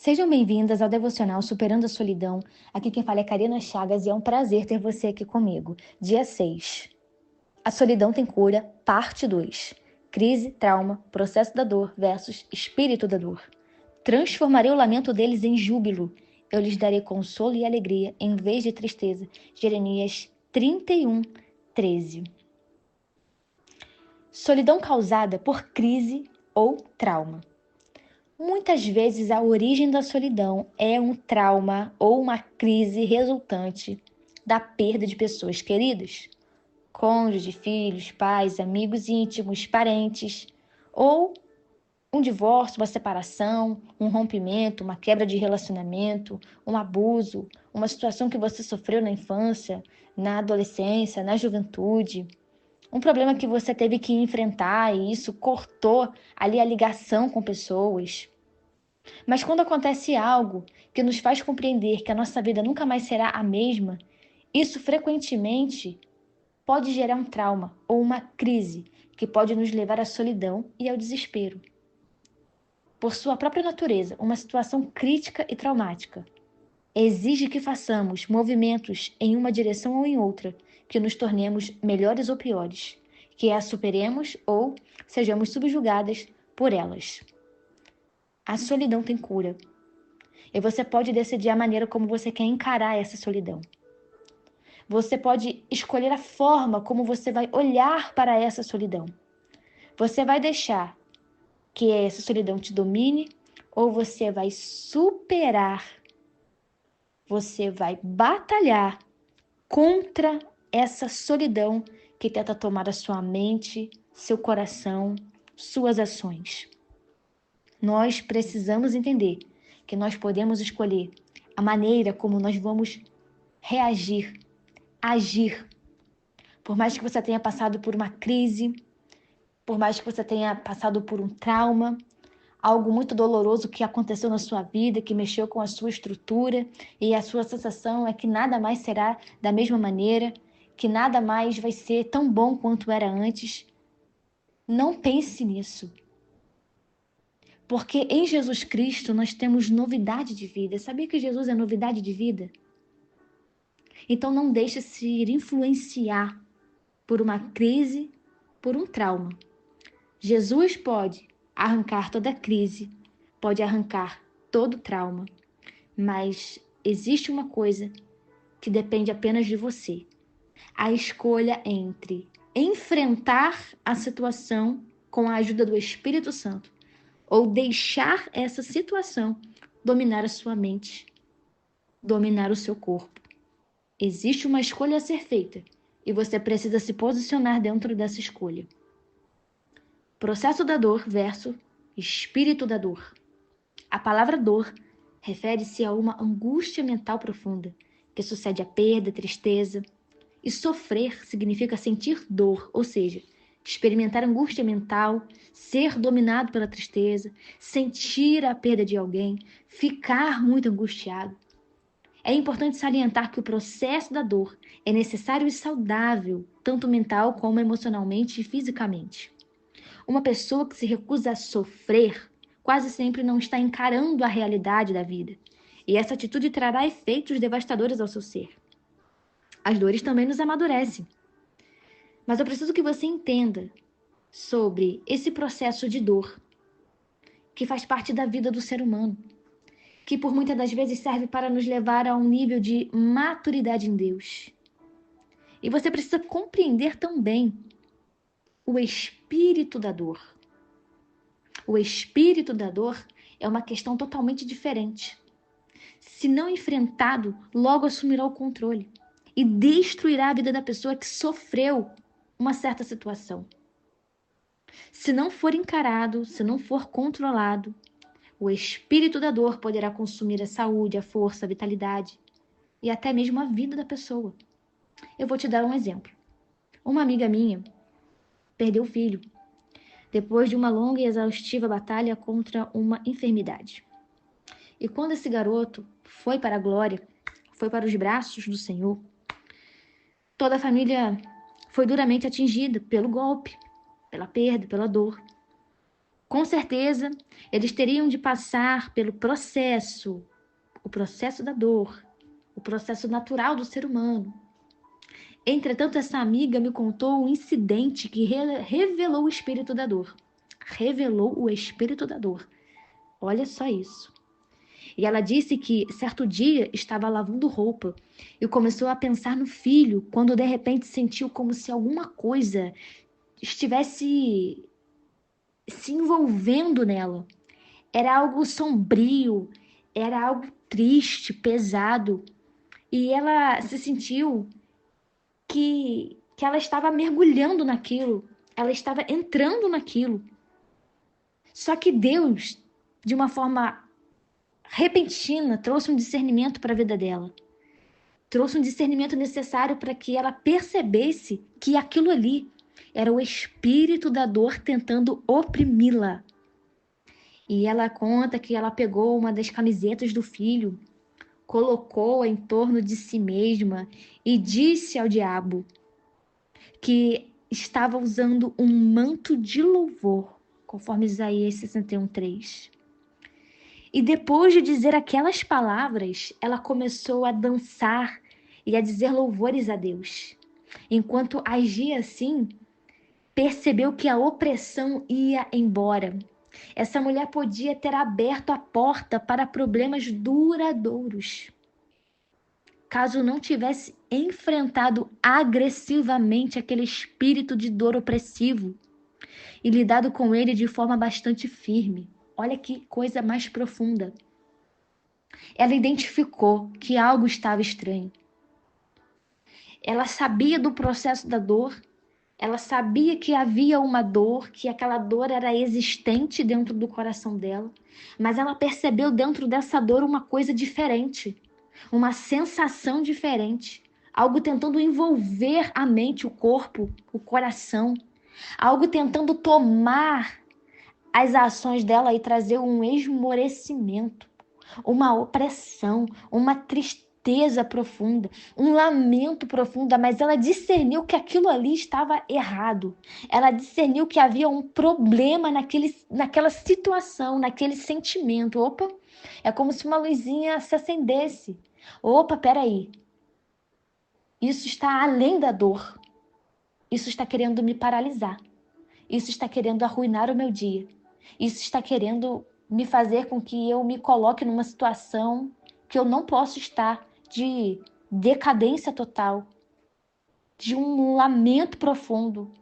Sejam bem-vindas ao Devocional Superando a Solidão. Aqui quem fala é Karina Chagas e é um prazer ter você aqui comigo. Dia 6. A solidão tem cura, parte 2. Crise, trauma, processo da dor versus espírito da dor. Transformarei o lamento deles em júbilo. Eu lhes darei consolo e alegria em vez de tristeza. Jeremias 31:13. Solidão causada por crise ou trauma. Muitas vezes a origem da solidão é um trauma ou uma crise resultante da perda de pessoas queridas, cônjuge, filhos, pais, amigos íntimos, parentes, ou um divórcio, uma separação, um rompimento, uma quebra de relacionamento, um abuso, uma situação que você sofreu na infância, na adolescência, na juventude, um problema que você teve que enfrentar e isso cortou ali a ligação com pessoas. Mas quando acontece algo que nos faz compreender que a nossa vida nunca mais será a mesma, isso frequentemente pode gerar um trauma ou uma crise que pode nos levar à solidão e ao desespero. Por sua própria natureza, uma situação crítica e traumática exige que façamos movimentos em uma direção ou em outra, que nos tornemos melhores ou piores, que a superemos ou sejamos subjugadas por elas. A solidão tem cura. E você pode decidir a maneira como você quer encarar essa solidão. Você pode escolher a forma como você vai olhar para essa solidão. Você vai deixar que essa solidão te domine ou você vai superar, você vai batalhar contra essa solidão que tenta tomar a sua mente, seu coração, suas ações. Nós precisamos entender que nós podemos escolher a maneira como nós vamos reagir, agir. Por mais que você tenha passado por uma crise, por mais que você tenha passado por um trauma, algo muito doloroso que aconteceu na sua vida, que mexeu com a sua estrutura, e a sua sensação é que nada mais será da mesma maneira, que nada mais vai ser tão bom quanto era antes. Não pense nisso. Porque em Jesus Cristo nós temos novidade de vida. Sabia que Jesus é novidade de vida? Então não deixe se influenciar por uma crise, por um trauma. Jesus pode arrancar toda crise, pode arrancar todo trauma, mas existe uma coisa que depende apenas de você. A escolha entre enfrentar a situação com a ajuda do Espírito Santo ou deixar essa situação dominar a sua mente, dominar o seu corpo. Existe uma escolha a ser feita e você precisa se posicionar dentro dessa escolha. Processo da dor versus espírito da dor. A palavra dor refere-se a uma angústia mental profunda que sucede à perda, tristeza. E sofrer significa sentir dor, ou seja, experimentar angústia mental, ser dominado pela tristeza, sentir a perda de alguém, ficar muito angustiado. É importante salientar que o processo da dor é necessário e saudável, tanto mental como emocionalmente e fisicamente. Uma pessoa que se recusa a sofrer quase sempre não está encarando a realidade da vida, e essa atitude trará efeitos devastadores ao seu ser. As dores também nos amadurecem. Mas eu preciso que você entenda sobre esse processo de dor que faz parte da vida do ser humano, que por muitas das vezes serve para nos levar a um nível de maturidade em Deus. E você precisa compreender também o espírito da dor. O espírito da dor é uma questão totalmente diferente. Se não enfrentado, logo assumirá o controle e destruirá a vida da pessoa que sofreu uma certa situação. Se não for encarado, se não for controlado, o espírito da dor poderá consumir a saúde, a força, a vitalidade e até mesmo a vida da pessoa. Eu vou te dar um exemplo. Uma amiga minha perdeu o filho depois de uma longa e exaustiva batalha contra uma enfermidade. E quando esse garoto foi para a glória, foi para os braços do Senhor, toda a família foi duramente atingida pelo golpe, pela perda, pela dor. Com certeza, eles teriam de passar pelo processo, o processo da dor, o processo natural do ser humano. Entretanto, essa amiga me contou um incidente que revelou o espírito da dor. Revelou o espírito da dor. Olha só isso. E ela disse que certo dia estava lavando roupa e começou a pensar no filho, quando de repente sentiu como se alguma coisa estivesse se envolvendo nela. Era algo sombrio, era algo triste, pesado. E ela se sentiu que ela estava mergulhando naquilo, ela estava entrando naquilo. Só que Deus, de uma forma repentina, trouxe um discernimento para a vida dela. Trouxe um discernimento necessário para que ela percebesse que aquilo ali era o espírito da dor tentando oprimi-la. E ela conta que ela pegou uma das camisetas do filho, colocou-a em torno de si mesma e disse ao diabo que estava usando um manto de louvor, conforme Isaías 61:3. E depois de dizer aquelas palavras, ela começou a dançar e a dizer louvores a Deus. Enquanto agia assim, percebeu que a opressão ia embora. Essa mulher podia ter aberto a porta para problemas duradouros, caso não tivesse enfrentado agressivamente aquele espírito de dor opressivo e lidado com ele de forma bastante firme. Olha que coisa mais profunda. Ela identificou que algo estava estranho. Ela sabia do processo da dor, ela sabia que havia uma dor, que aquela dor era existente dentro do coração dela, mas ela percebeu dentro dessa dor uma coisa diferente, uma sensação diferente, algo tentando envolver a mente, o corpo, o coração, algo tentando tomar as ações dela e trazer um esmorecimento, uma opressão, uma tristeza profunda, um lamento profundo, mas ela discerniu que aquilo ali estava errado. Ela discerniu que havia um problema naquela situação, naquele sentimento. Opa, é como se uma luzinha se acendesse. Opa, peraí. Isso está além da dor. Isso está querendo me paralisar. Isso está querendo arruinar o meu dia. Isso está querendo me fazer com que eu me coloque numa situação que eu não posso estar, de decadência total, de um lamento profundo,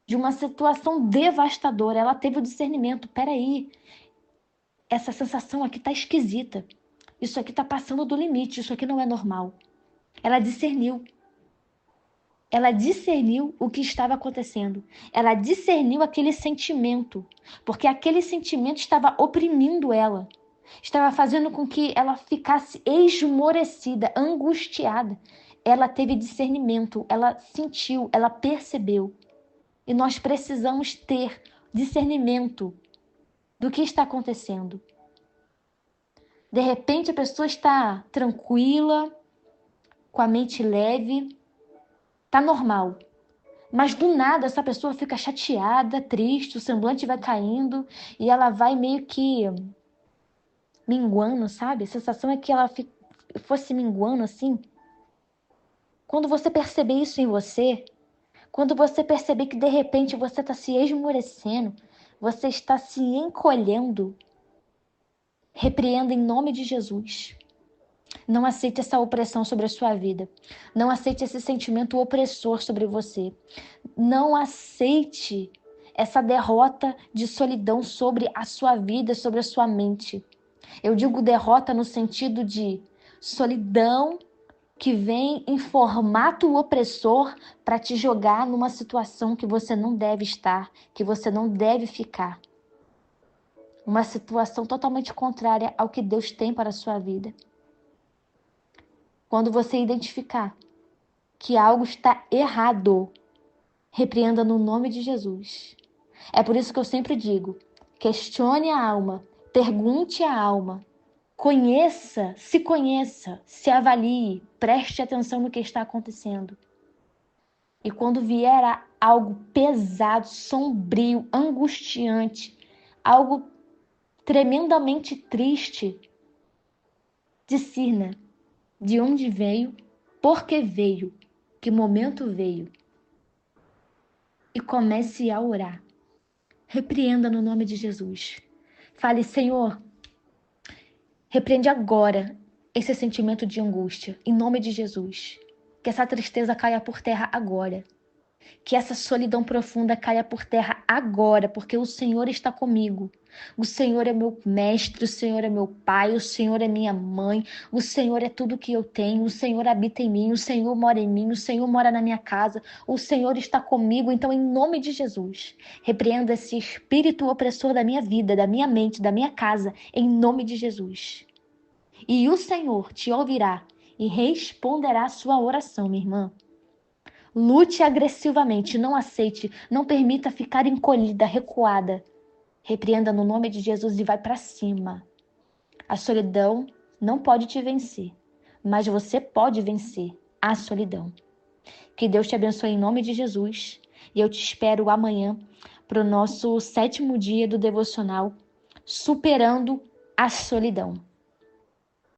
de uma situação devastadora. Ela teve o discernimento. Peraí, essa sensação aqui tá esquisita. Isso aqui tá passando do limite. Isso aqui não é normal. Ela discerniu. Ela discerniu o que estava acontecendo. Ela discerniu aquele sentimento, porque aquele sentimento estava oprimindo ela. Estava fazendo com que ela ficasse esmorecida, angustiada. Ela teve discernimento, ela sentiu, ela percebeu. E nós precisamos ter discernimento do que está acontecendo. De repente a pessoa está tranquila, com a mente leve, tá normal. Mas do nada essa pessoa fica chateada, triste, o semblante vai caindo e ela vai meio que minguando, sabe? A sensação é que ela fosse minguando assim. Quando você perceber isso em você, quando você perceber que de repente você está se esmorecendo, você está se encolhendo, repreenda em nome de Jesus. Não aceite essa opressão sobre a sua vida. Não aceite esse sentimento opressor sobre você. Não aceite essa derrota de solidão sobre a sua vida, sobre a sua mente. Eu digo derrota no sentido de solidão que vem em formato opressor para te jogar numa situação que você não deve estar, que você não deve ficar. Uma situação totalmente contrária ao que Deus tem para a sua vida. Quando você identificar que algo está errado, repreenda no nome de Jesus. É por isso que eu sempre digo, questione a alma, pergunte à alma, conheça, se avalie, preste atenção no que está acontecendo. E quando vier algo pesado, sombrio, angustiante, algo tremendamente triste, discirna de onde veio, por que veio, que momento veio. E comece a orar. Repreenda no nome de Jesus. Fale, Senhor, repreende agora esse sentimento de angústia, em nome de Jesus. Que essa tristeza caia por terra agora. Que essa solidão profunda caia por terra agora, porque o Senhor está comigo. O Senhor é meu mestre, o Senhor é meu pai, o Senhor é minha mãe, o Senhor é tudo que eu tenho, o Senhor habita em mim, o Senhor mora em mim, o Senhor mora na minha casa, o Senhor está comigo. Então, em nome de Jesus, repreenda esse espírito opressor da minha vida, da minha mente, da minha casa, em nome de Jesus. E o Senhor te ouvirá e responderá a sua oração, minha irmã. Lute agressivamente, não aceite, não permita ficar encolhida, recuada. Repreenda no nome de Jesus e vai para cima. A solidão não pode te vencer, mas você pode vencer a solidão. Que Deus te abençoe em nome de Jesus. E eu te espero amanhã para o nosso 7º dia do devocional, Superando a Solidão.